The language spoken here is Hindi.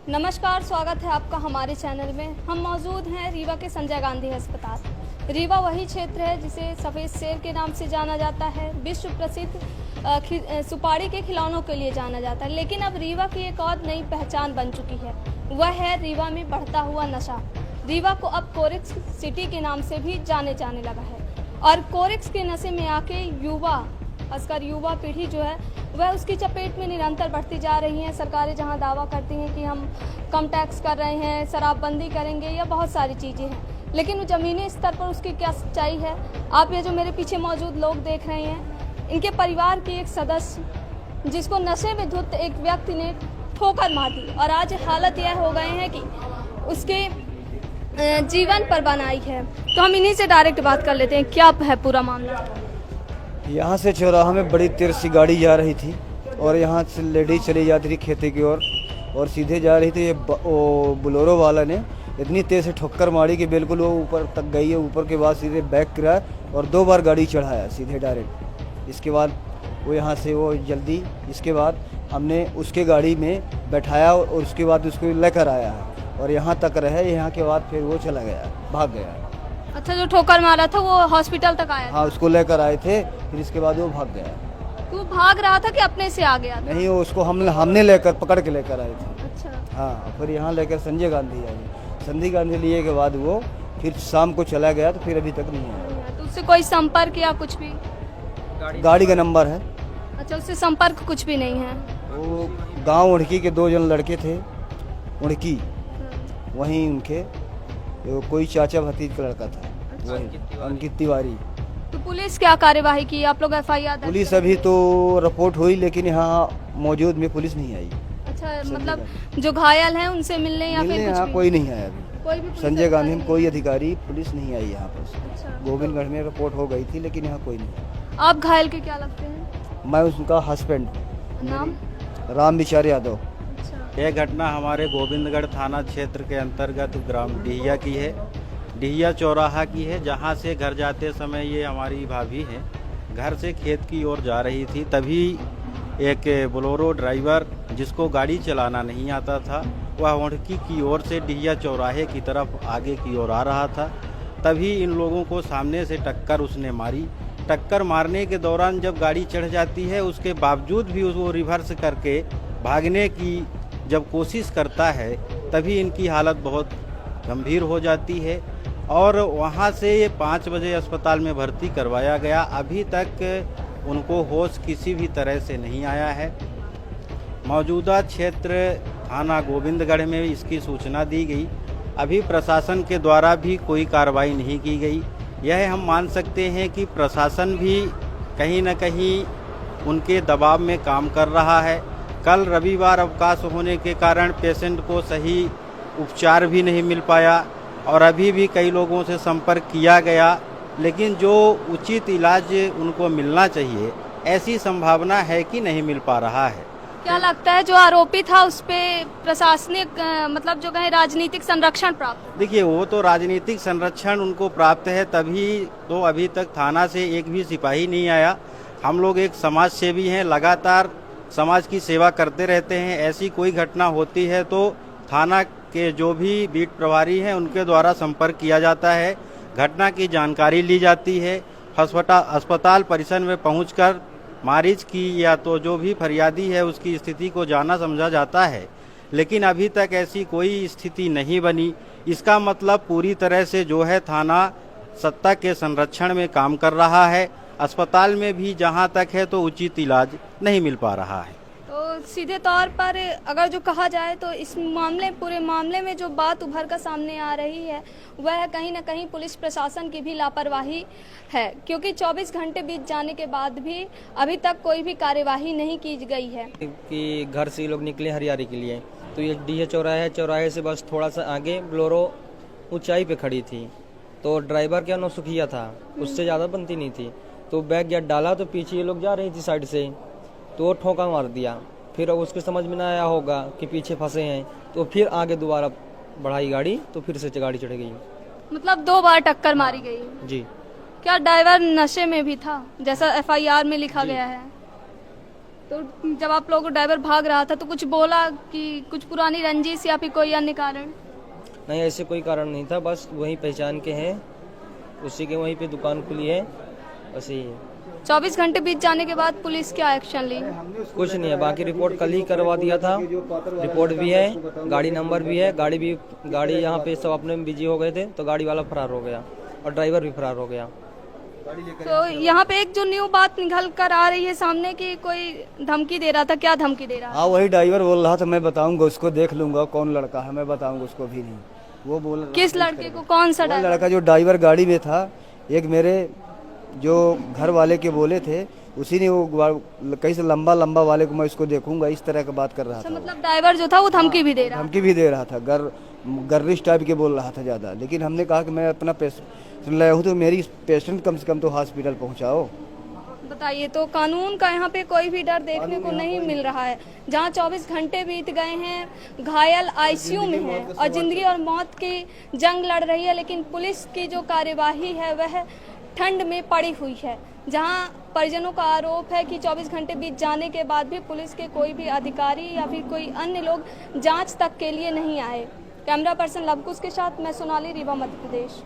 नमस्कार, स्वागत है आपका हमारे चैनल में। हम मौजूद हैं रीवा के संजय गांधी अस्पताल। रीवा वही क्षेत्र है जिसे सफ़ेद शेर के नाम से जाना जाता है, विश्व प्रसिद्ध सुपारी के खिलौनों के लिए जाना जाता है। लेकिन अब रीवा की एक और नई पहचान बन चुकी है, वह है रीवा में बढ़ता हुआ नशा। रीवा को अब कोरेक्स सिटी के नाम से भी जाने लगा है और कोरेक्स के नशे में आके खासकर युवा पीढ़ी जो है वह उसकी चपेट में निरंतर बढ़ती जा रही है। सरकारें जहां दावा करती हैं कि हम कम टैक्स कर रहे हैं, शराबबंदी करेंगे या बहुत सारी चीज़ें हैं, लेकिन ज़मीनी स्तर पर उसकी क्या सच्चाई है। आप ये जो मेरे पीछे मौजूद लोग देख रहे हैं, इनके परिवार की एक सदस्य जिसको नशे में धुत एक व्यक्ति ने ठोकर मार दी और आज हालत यह हो गए हैं कि उसके जीवन पर बनाई है। तो हम इन्हीं से डायरेक्ट बात कर लेते हैं, क्या है पूरा मामला। यहाँ से चौराहा में बड़ी तेज सी गाड़ी जा रही थी और यहाँ से लेडीज चली जाती थी खेती की ओर और सीधे जा रही थी। ये बोलेरो वाला ने इतनी तेज़ से ठोकर मारी कि बिल्कुल वो ऊपर तक गई है। ऊपर के बाद सीधे बैक गिरा और 2 बार गाड़ी चढ़ाया सीधे डायरेक्ट। इसके बाद वो यहाँ से वो जल्दी, इसके बाद हमने उसके गाड़ी में बैठाया और उसके बाद उसको लेकर आया है और यहाँ तक रहे। यहाँ के बाद फिर वो चला गया, भाग गया। अच्छा, जो ठोकर मारा था वो हॉस्पिटल तक आया था? हाँ, उसको लेकर आए थे, फिर इसके बाद वो भाग गया। तो वो भाग रहा था कि अपने से आ गया था? नहीं, वो उसको हमने लेकर पकड़ के लेकर आए थे। अच्छा। हाँ, फिर यहाँ लेकर संजय गांधी आए। संजय गांधी लिए के बाद वो फिर शाम को चला गया, तो फिर अभी तक नहीं आया। तो उससे कोई संपर्क या कुछ भी? गाड़ी का नंबर है। अच्छा, उससे संपर्क कुछ भी नहीं है? वो गांव उड़की के 2 जन लड़के थे, उड़की वहीं उनके कोई चाचा भतीज का लड़का था, वही अंकित तिवारी। तो पुलिस क्या कार्यवाही की? आप लोग एफआईआर? पुलिस अभी तो रिपोर्ट हुई, लेकिन यहाँ मौजूद में पुलिस नहीं आई। अच्छा, मतलब जो घायल हैं उनसे मिलने या फिर यहाँ कोई नहीं आया अभी। कोई भी संजय गांधी में कोई अधिकारी पुलिस नहीं आई यहाँ पर। अच्छा। गोविंदगढ़ में रिपोर्ट हो गई थी, लेकिन यहाँ कोई नहीं। आप घायल के क्या लगते हैं? मैं उनका हस्बैंड। नाम? राम विचार यादव। अच्छा। यह घटना हमारे गोविंदगढ़ थाना क्षेत्र के अंतर्गत ग्राम डिहिया की है, डिहिया चौराहा की है, जहां से घर जाते समय ये हमारी भाभी हैं, घर से खेत की ओर जा रही थी। तभी एक बोलेरो ड्राइवर जिसको गाड़ी चलाना नहीं आता था, वह उड़की की ओर से डिहिया चौराहे की तरफ आगे की ओर आ रहा था। तभी इन लोगों को सामने से टक्कर उसने मारी। टक्कर मारने के दौरान जब गाड़ी चढ़ जाती है, उसके बावजूद भी वो रिवर्स करके भागने की जब कोशिश करता है, तभी इनकी हालत बहुत गंभीर हो जाती है और वहाँ से ये 5 बजे अस्पताल में भर्ती करवाया गया। अभी तक उनको होश किसी भी तरह से नहीं आया है। मौजूदा क्षेत्र थाना गोविंदगढ़ में इसकी सूचना दी गई। अभी प्रशासन के द्वारा भी कोई कार्रवाई नहीं की गई। यह हम मान सकते हैं कि प्रशासन भी कहीं न कहीं उनके दबाव में काम कर रहा है। कल रविवार अवकाश होने के कारण पेशेंट को सही उपचार भी नहीं मिल पाया और अभी भी कई लोगों से संपर्क किया गया, लेकिन जो उचित इलाज उनको मिलना चाहिए ऐसी संभावना है कि नहीं मिल पा रहा है। क्या लगता है जो आरोपी था उस पे प्रशासनिक मतलब जो कहे राजनीतिक संरक्षण प्राप्त? देखिए, वो तो राजनीतिक संरक्षण उनको प्राप्त है, तभी तो अभी तक थाना से एक भी सिपाही नहीं आया। हम लोग एक समाज सेवी हैं, लगातार समाज की सेवा करते रहते हैं। ऐसी कोई घटना होती है तो थाना के जो भी बीट प्रभारी हैं उनके द्वारा संपर्क किया जाता है, घटना की जानकारी ली जाती है, अस्पताल परिसर में पहुंचकर मरीज की या तो जो भी फरियादी है उसकी स्थिति को जाना समझा जाता है। लेकिन अभी तक ऐसी कोई स्थिति नहीं बनी। इसका मतलब पूरी तरह से जो है थाना सत्ता के संरक्षण में काम कर रहा है। अस्पताल में भी जहां तक है तो उचित इलाज नहीं मिल पा रहा है। तो सीधे तौर पर अगर जो कहा जाए तो इस पूरे मामले में जो बात उभर कर सामने आ रही है वह कहीं ना कहीं पुलिस प्रशासन की भी लापरवाही है, क्योंकि 24 घंटे बीत जाने के बाद भी अभी तक कोई भी कार्यवाही नहीं की गई है। कि घर से लोग निकले हरियारी के लिए, तो ये डीह चौराहा है, चौराहे से बस थोड़ा सा आगे बोलेरो ऊंचाई पे खड़ी थी, तो ड्राइवर क्या नौसुखिया था, उससे ज़्यादा बनती नहीं थी। तो बैग या डाला तो पीछे ये लोग जा रही थी साइड से, तो वो ठोका मार दिया। फिर अब उसके समझ में ना आया होगा कि पीछे फंसे हैं, तो फिर आगे दोबारा बढ़ाई गाड़ी, तो फिर से गाड़ी चढ़ गई। मतलब 2 बार टक्कर मारी गई जी। क्या ड्राइवर नशे में भी था जैसा एफआईआर में लिखा गया है? तो जब आप लोगों को ड्राइवर भाग रहा था तो कुछ बोला कि कुछ पुरानी रंजिश या फिर कोई अन्य कारण? नहीं, ऐसे कोई कारण नहीं था, बस वही पहचान के हैं, उसी के वहीं पे दुकान खुली है, बस यही है। 24 घंटे बीत जाने के बाद पुलिस क्या एक्शन ली? कुछ नहीं है, बाकी रिपोर्ट कल ही करवा दिया था, रिपोर्ट भी है, गाड़ी नंबर भी है, गाड़ी यहाँ पे सब अपने में बिजी हो गए थे तो गाड़ी वाला फरार हो गया और ड्राइवर भी फरार हो गया। तो यहाँ पे एक जो न्यू बात निकल कर आ रही है सामने की कोई धमकी दे रहा था, क्या धमकी दे रहा था? हाँ, वही ड्राइवर बोल रहा था मैं बताऊंगा उसको, देख लूंगा कौन लड़का है, मैं बताऊंगा उसको भी नहीं। वो बोल रहा किस लड़के को? कौन सा वो ड्राइवर? लड़का जो ड्राइवर गाड़ी में था, एक मेरे जो घर वाले के बोले थे, उसी ने वो कहीं से लंबा लंबा वाले को मैं इसको देखूंगा, इस तरह का बात कर रहा अच्छा, था। मतलब ड्राइवर जो था वो धमकी भी दे रहा धमकी भी दे रहा था, गर्रिश टाइप के बोल रहा था ज़्यादा। लेकिन हमने कहा कि मैं अपना पेशेंट लाया हूँ तो मेरी पेशेंट कम से कम तो हॉस्पिटल पहुँचाओ। बताइए, तो कानून का यहाँ पे कोई भी डर देखने को नहीं मिल रहा है। जहाँ 24 घंटे बीत गए हैं, घायल आईसीयू में है और जिंदगी और मौत की जंग लड़ रही है, लेकिन पुलिस की जो कार्यवाही है वह ठंड में पड़ी हुई है। जहाँ परिजनों का आरोप है कि 24 घंटे बीत जाने के बाद भी पुलिस के कोई भी अधिकारी या फिर कोई अन्य लोग जांच तक के लिए नहीं आए। कैमरा पर्सन लवकुश के साथ मैं सोनाली, रीवा, मध्य प्रदेश।